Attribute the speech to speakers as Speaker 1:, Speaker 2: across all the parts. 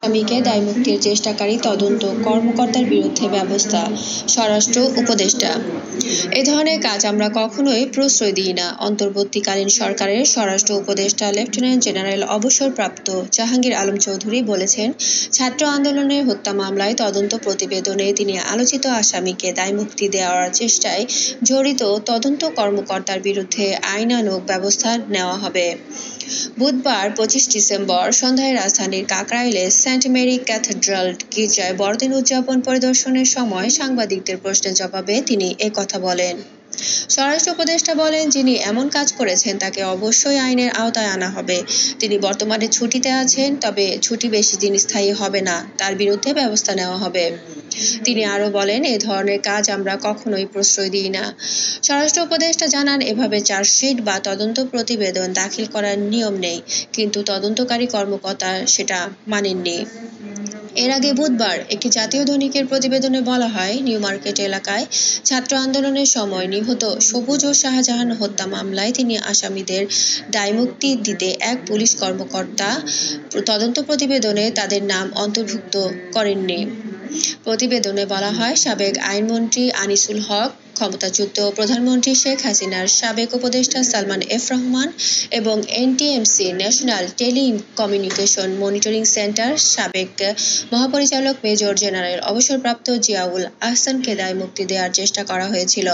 Speaker 1: আসামিকে দায়মুক্তির চেষ্টাকারী তদন্ত কর্মকর্তার বিরুদ্ধে ব্যবস্থা। স্বরাষ্ট্র উপদেষ্টা: এ ধরনের কাজ আমরা কখনোই প্রশ্রয় দিই না। অন্তর্বর্তীকালীন সরকারের স্বরাষ্ট্র উপদেষ্টা লেফটেন্যান্ট জেনারেল অবসরপ্রাপ্ত জাহাঙ্গীর আলম চৌধুরী বলেছেন, ছাত্র আন্দোলনের হত্যা মামলায় তদন্ত প্রতিবেদনে তিনি আলোচিত আসামিকে দায়মুক্তি দেওয়ার চেষ্টায় জড়িত তদন্ত কর্মকর্তার বিরুদ্ধে আইনানুগ ব্যবস্থা নেওয়া হবে। বুধবার 25 ডিসেম্বর সন্ধ্যায় রাজধানীর কাকরাইলে সেন্ট মেরি ক্যাথেড্রাল গির্জায় বড়দিন উদযাপন পরিদর্শনের সময় সাংবাদিকদের প্রশ্নের জবাবে তিনি একথা বলেন। স্বরাষ্ট্র উপদেষ্টা বলেন, যিনি এমন কাজ করেছেন তাকে অবশ্যই আইনের আওতায় আনা হবে। তিনি বর্তমানে ছুটিতে আছেন, তবে ছুটি বেশি দিন স্থায়ী হবে না, তার বিরুদ্ধে ব্যবস্থা নেওয়া হবে। তিনি আরও বলেন, এ ধরনের কাজ আমরা কখনোই প্রশ্রয় দিই না। স্বরাষ্ট্র উপদেষ্টা জানান, এভাবে চার্জশিট বা তদন্ত প্রতিবেদন দাখিল করার নিয়ম নেই, কিন্তু তদন্তকারী কর্মকর্তা সেটা মানেননি। এর আগে বুধবার একটি জাতীয় দৈনিকের প্রতিবেদনে বলা হয়, নিউ মার্কেট এলাকায় ছাত্র আন্দোলনের সময় নিহত সবুজ ও শাহজাহান হত্যা মামলায় তিনি আসামিদের দায়মুক্তি দিতে এক পুলিশ কর্মকর্তা তদন্ত প্রতিবেদনে তাদের নাম অন্তর্ভুক্ত করেননি। প্রতিবেদনে বলা হয়, সাবেক আইনমন্ত্রী আনিসুল হক, ক্ষমতাচ্যুত প্রধানমন্ত্রী শেখ হাসিনার সাবেক উপদেষ্টা সালমান এফ রহমান এবং NTMC national telecommunication monitoring centre সাবেক মহাপরিচালক মেজর জেনারেল অবসরপ্রাপ্ত জিয়াউল আহসানকে দায়মুক্তি দেওয়ার চেষ্টা করা হয়েছিল।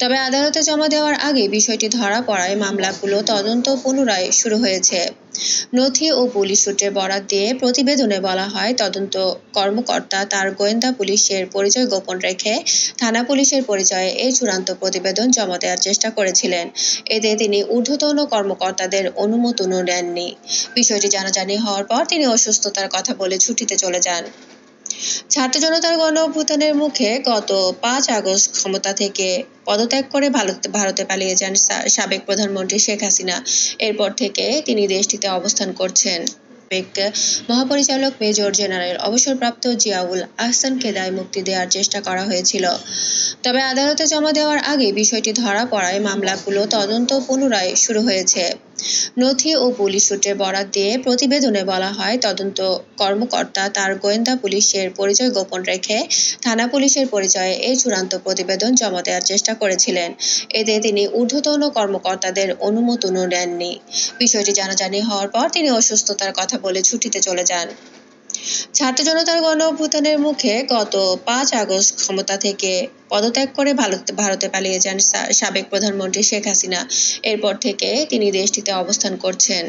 Speaker 1: তবে আদালতে জমা দেওয়ার আগে বিষয়টি ধরা পড়ায় মামলাগুলো তদন্ত পুনরায় শুরু হয়েছে। নথি ও পুলিশ সূত্রে বরাত দিয়ে প্রতিবেদনে বলা হয়, তদন্ত কর্মকর্তা তার গোয়েন্দা পুলিশের পরিচয় গোপন রেখে থানা পুলিশের পরিচয়ে এই চূড়ান্ত প্রতিবেদন জমা দেওয়ার চেষ্টা করেছিলেন। এতে তিনি ঊর্ধ্বতন কর্মকর্তাদের অনুমোদনও নেননি। বিষয়টি জানাজানি হওয়ার পর তিনি অসুস্থতার কথা বলে ছুটিতে চলে যান। ছাত্র জনতার গণ অভ্যুত্থানের মুখে গত 5 আগস্ট ক্ষমতা থেকে পদত্যাগ করে ভারতে পালিয়ে যান সাবেক প্রধানমন্ত্রী শেখ হাসিনা। এরপর থেকে তিনি দেশটিতে অবস্থান করছেন। সাবেক মহাপরিচালক মেজর জেনারেল অবসরপ্রাপ্ত জিয়াউল আহসানকে দায়মুক্তি দেওয়ার চেষ্টা করা হয়েছিল। তবে আদালতে জমা দেওয়ার আগে বিষয়টি ধরা পড়ায় মামলাগুলো তদন্ত পুনরায় শুরু হয়েছে। নথি ও পুলিশ সূত্রে বরাত দিয়ে প্রতিবেদনে বলা হয়, তদন্ত কর্মকর্তা তার গোয়েন্দা পুলিশের পরিচয় গোপন রেখে থানা পুলিশের পরিচয়ে এই চূড়ান্ত প্রতিবেদন জমা দেওয়ার চেষ্টা করেছিলেন। এতে তিনি ঊর্ধ্বতন কর্মকর্তাদের অনুমোদনও নেননি। বিষয়টি জানাজানি হওয়ার পর তিনি অসুস্থতার কথা বলে ছুটিতে চলে যান। ছাত্র জনতার গণ অভ্যুত্থানের মুখে গত 5 আগস্ট ক্ষমতা থেকে পদত্যাগ করে ভারতে পালিয়ে যান সাবেক প্রধানমন্ত্রী শেখ হাসিনা। এরপর থেকে তিনি দেশটিতে অবস্থান করছেন।